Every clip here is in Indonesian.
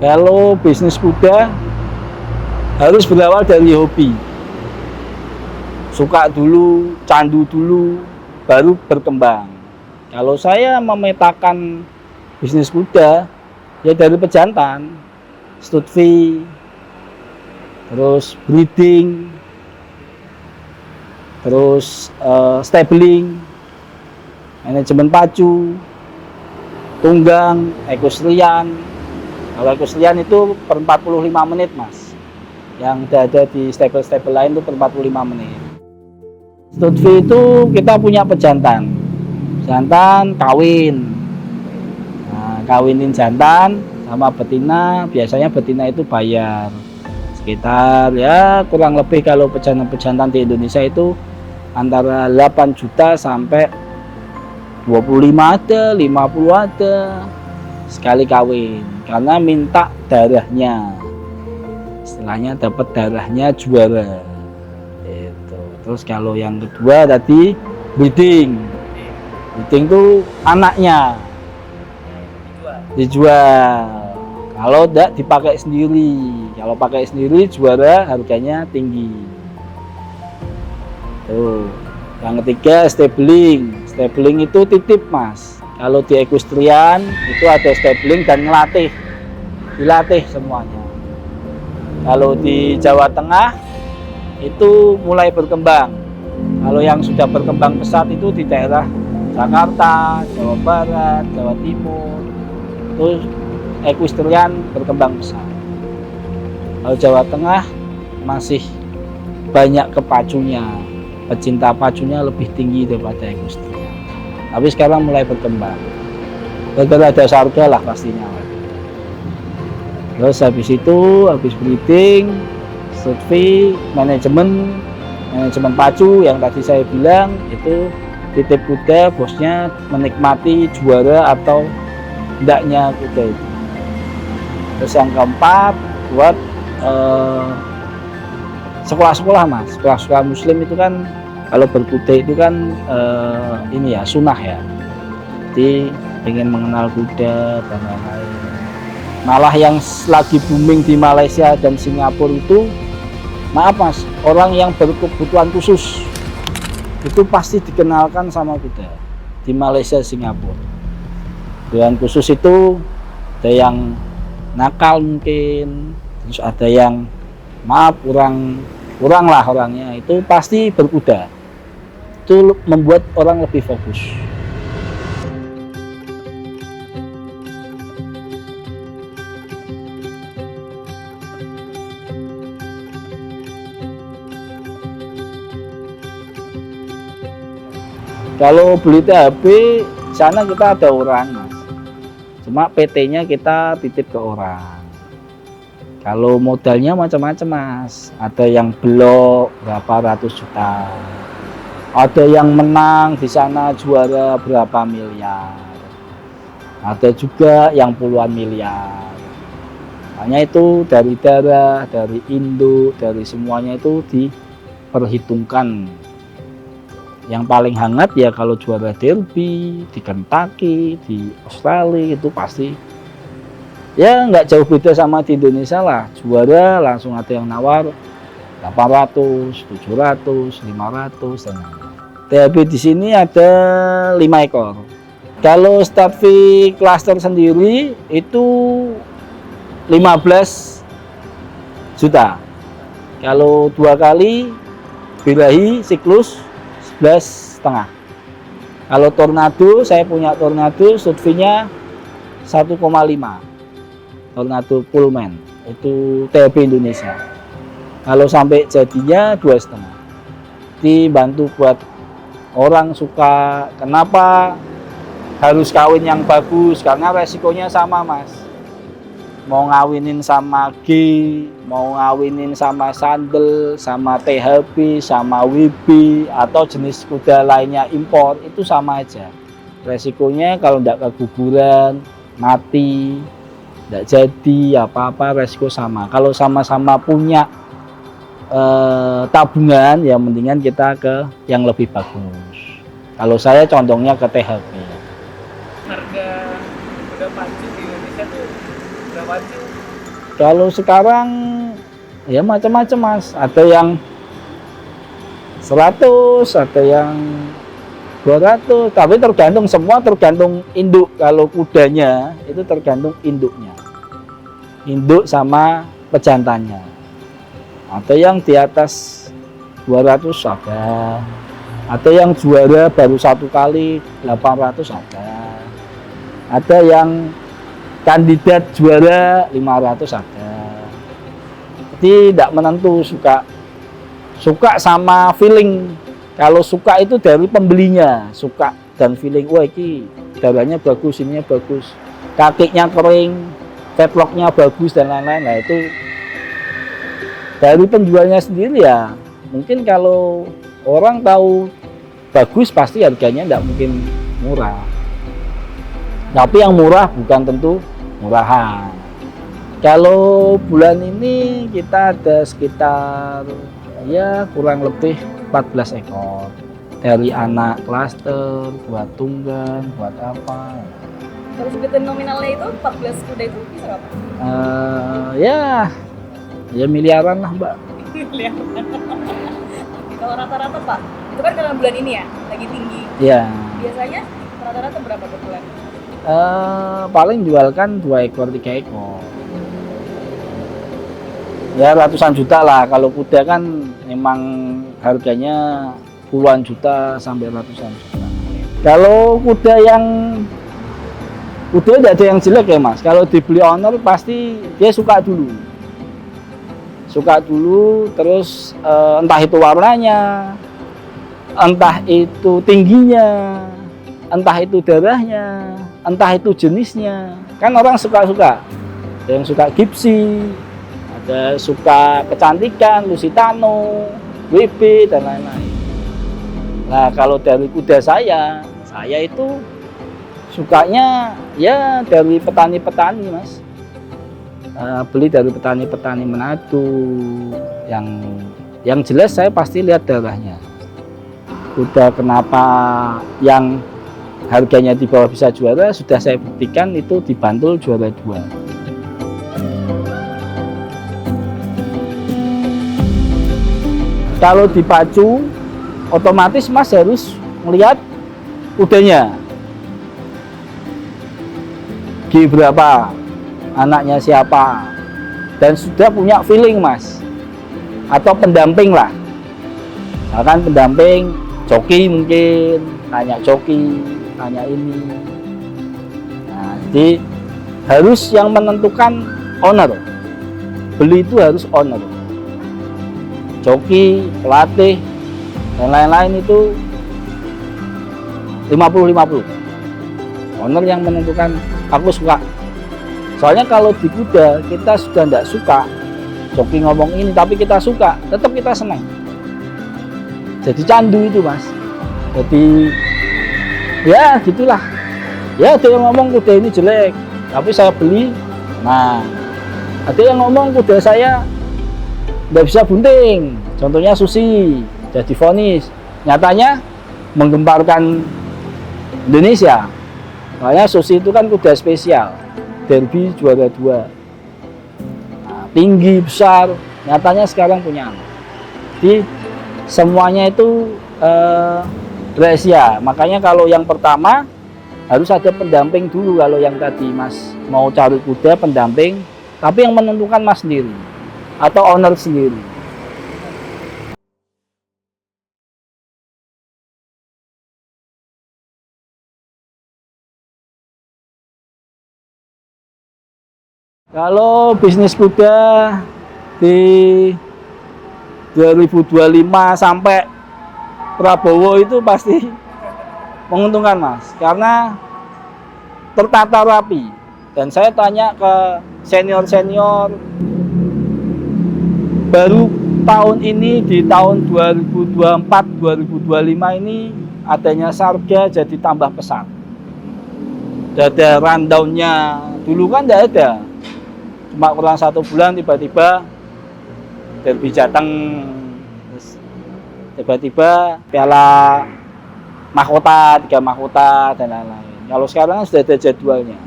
Kalau bisnis kuda harus berawal dari hobi. Suka dulu, candu dulu, baru berkembang. Kalau saya memetakan bisnis kuda, ya dari pejantan, stud fee, terus breeding, terus stabling, manajemen pacu, tunggang, equestrian. Kalau equestrian itu per 45 menit, Mas. Yang ada di stable-stable lain itu per 45 menit. Stud fee itu kita punya pejantan. Jantan kawin. Nah, kawinin jantan sama betina, biasanya betina itu bayar sekitar ya kurang lebih kalau pejantan-pejantan di Indonesia itu antara 8 juta sampai 25 ada, 50 ada sekali kawin, karena minta darahnya, istilahnya dapat darahnya juara itu. Terus kalau yang kedua tadi breeding itu anaknya dijual, kalau tidak dipakai sendiri. Kalau pakai sendiri juara harganya tinggi tuh. Yang ketiga stabling itu titip, Mas. Kalau di equestrian itu ada stabling dan dilatih semuanya. Kalau di Jawa Tengah itu mulai berkembang. Kalau yang sudah berkembang pesat itu di daerah Jakarta, Jawa Barat, Jawa Timur, itu equestrian berkembang pesat. Kalau Jawa Tengah masih banyak kepacunya, pecinta pacunya lebih tinggi daripada equestrian. Tapi sekarang mulai berkembang. Gara-gara ada harga lah pastinya. Terus habis itu, habis breeding, stud fee, manajemen pacu yang tadi saya bilang itu titip kuda, bosnya menikmati juara atau tidaknya kuda itu. Terus yang keempat buat sekolah-sekolah, Mas. Sekolah-sekolah muslim itu kan kalau berkuda itu kan ini ya sunnah ya, jadi ingin mengenal kuda dan lain-lain. Malah yang lagi booming di Malaysia dan Singapura itu, maaf Mas, orang yang berkebutuhan khusus itu pasti dikenalkan sama kuda di Malaysia, Singapura. Kebutuhan khusus itu ada yang nakal mungkin, terus ada yang maaf kurang lah orangnya, itu pasti berkuda. Itu membuat orang lebih fokus. Kalau beli THB, di sana kita ada orang, Mas. Cuma PT-nya kita titip ke orang. Kalau modalnya macam-macam, Mas. Ada yang blok berapa ratus juta. Ada yang menang di sana juara berapa miliar. Ada juga yang puluhan miliar. Makanya itu dari darah, dari induk, dari semuanya itu diperhitungkan. Yang paling hangat ya kalau juara derby di Kentucky, di Australia itu pasti ya nggak jauh beda sama di Indonesia lah. Juara langsung ada yang nawar 800, 700, 500 dan THB di sini ada 5 ekor. Kalau start fee cluster sendiri itu 15 juta. Kalau 2 kali birahi siklus 11,5. Kalau tornado, saya punya tornado, stud fee-nya 1,5. Tornado Pullman itu THB Indonesia. Kalau sampai jadinya 2,5. Dibantu buat orang suka. Kenapa harus kawin yang bagus? Karena resikonya sama, Mas. Mau ngawinin sama G, mau ngawinin sama sandal, sama THB, sama WB, atau jenis kuda lainnya impor, itu sama aja. Resikonya kalau tidak keguguran, mati, tidak jadi apa-apa, resiko sama. Kalau sama-sama punya tabungan, ya mendingan kita ke yang lebih bagus. Kalau saya condongnya ke THB. Harga kuda pacu di Indonesia tuh berapa sih? Kalau sekarang ya macam-macam Mas, ada yang 100, ada yang 200, tapi tergantung, semua tergantung induk. Kalau kudanya itu tergantung induknya, induk sama pejantannya. Ada yang di atas 200 ada yang juara baru 1 kali 800 ada yang kandidat juara 500 ada. Jadi tidak menentu, suka sama feeling. Kalau suka itu dari pembelinya, suka dan feeling, wah ini darahnya bagus, ininya bagus, kakinya kering, fatlocknya bagus dan lain-lain. Nah itu dari penjualnya sendiri ya. Mungkin kalau orang tahu bagus pasti harganya tidak mungkin murah. Tapi yang murah bukan tentu murahan. Kalau bulan ini kita ada sekitar ya kurang lebih 14 ekor. Dari anak klaster, buat tunggang, buat apa. Kalau sebutin nominalnya itu 14 kuda itu bisa nggak Pak? Ya miliaran lah Mbak. Kalau rata-rata Pak, itu kan karena bulan ini ya, lagi tinggi. Ya. Biasanya rata-rata berapa per bulan? Paling jualkan 2 ekor, 3 ekor. Ya ratusan juta lah. Kalau kuda kan memang harganya puluhan juta sampai ratusan juta. Kalau kuda tidak ada yang jelek ya Mas. Kalau dibeli owner pasti dia suka dulu. Terus entah itu warnanya, entah itu tingginya, entah itu darahnya, entah itu jenisnya. Kan orang suka-suka. Ada yang suka gipsy, ada suka kecantikan, Lusitano, WB dan lain-lain. Nah kalau dari kuda saya itu sukanya ya dari petani-petani Mas. Beli dari petani-petani Manado. Yang jelas saya pasti lihat darahnya. Kuda kenapa yang harganya di bawah bisa juara, sudah saya buktikan itu di Bantul juara 2. Kalau dipacu, otomatis Mas harus melihat kudanya. G berapa, anaknya siapa, dan sudah punya feeling Mas. Atau pendamping lah. Misalkan pendamping, joki mungkin, tanya joki, tanya ini. Nah, jadi harus yang menentukan owner. Beli itu harus owner. Joki, pelatih, dan lain-lain itu 50-50. Owner yang menentukan, aku suka. Soalnya kalau di kuda kita sudah tidak suka, joki ngomong ini tapi kita suka, tetap kita senang. Jadi candu itu Mas. Jadi ya gitulah. Ya ada yang ngomong kuda ini jelek, tapi saya beli. Nah, ada yang ngomong kuda saya nggak bisa bunting, contohnya Susi, jadi vonis, nyatanya menggemparkan Indonesia. Soalnya Susi itu kan kuda spesial, Derby juara 2, nah, tinggi, besar, nyatanya sekarang punya anak. Jadi semuanya itu rahasia. Makanya kalau yang pertama harus ada pendamping dulu. Kalau yang tadi Mas mau cari kuda pendamping, tapi yang menentukan Mas sendiri atau owner sendiri. Kalau bisnis kuda di 2025 sampai Prabowo itu pasti menguntungkan Mas, karena tertata rapi. Dan saya tanya ke senior-senior, baru tahun ini di tahun 2024-2025 ini adanya Sarga jadi tambah pesat. Udah ada rundown-nya, dulu kan tidak ada, cuma kurang 1 bulan tiba-tiba Derby Jateng, tiba-tiba Piala Mahkota, 3 mahkota dan lain-lain. Kalau sekarang sudah ada jadwalnya.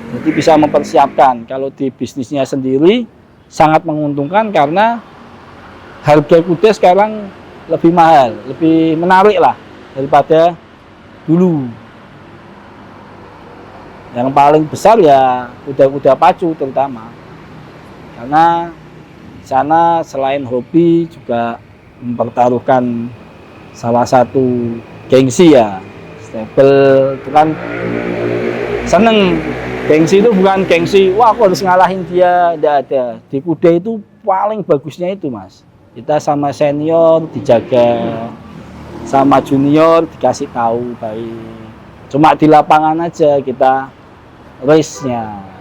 Jadi bisa mempersiapkan. Kalau di bisnisnya sendiri sangat menguntungkan karena harga kuda sekarang lebih mahal, lebih menarik lah daripada dulu. Yang paling besar ya kuda-kuda pacu terutama. Karena di sana selain hobi juga mempertaruhkan salah satu gengsi ya. Stable itu kan seneng. Gengsi itu bukan gengsi, wah aku harus ngalahin dia, tidak ada. Di kuda itu paling bagusnya itu Mas. Kita sama senior dijaga, sama junior dikasih tahu baik. Cuma di lapangan aja kita race-nya.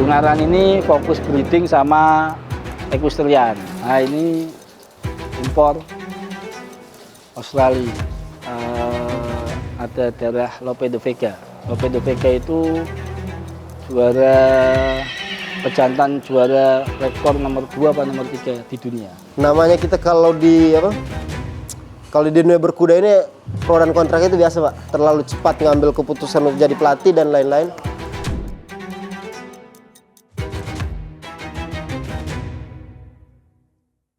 Ungaran ini fokus breeding sama equestrian. Nah ini impor Australia. Ada daerah Lope de Vega. Lope de Vega itu juara pejantan, juara rekor nomor 2 apa nomor 3 di dunia. Namanya kita kalau di dunia berkuda ini pro dan kontra itu biasa Pak. Terlalu cepat ngambil keputusan untuk jadi pelatih dan lain-lain.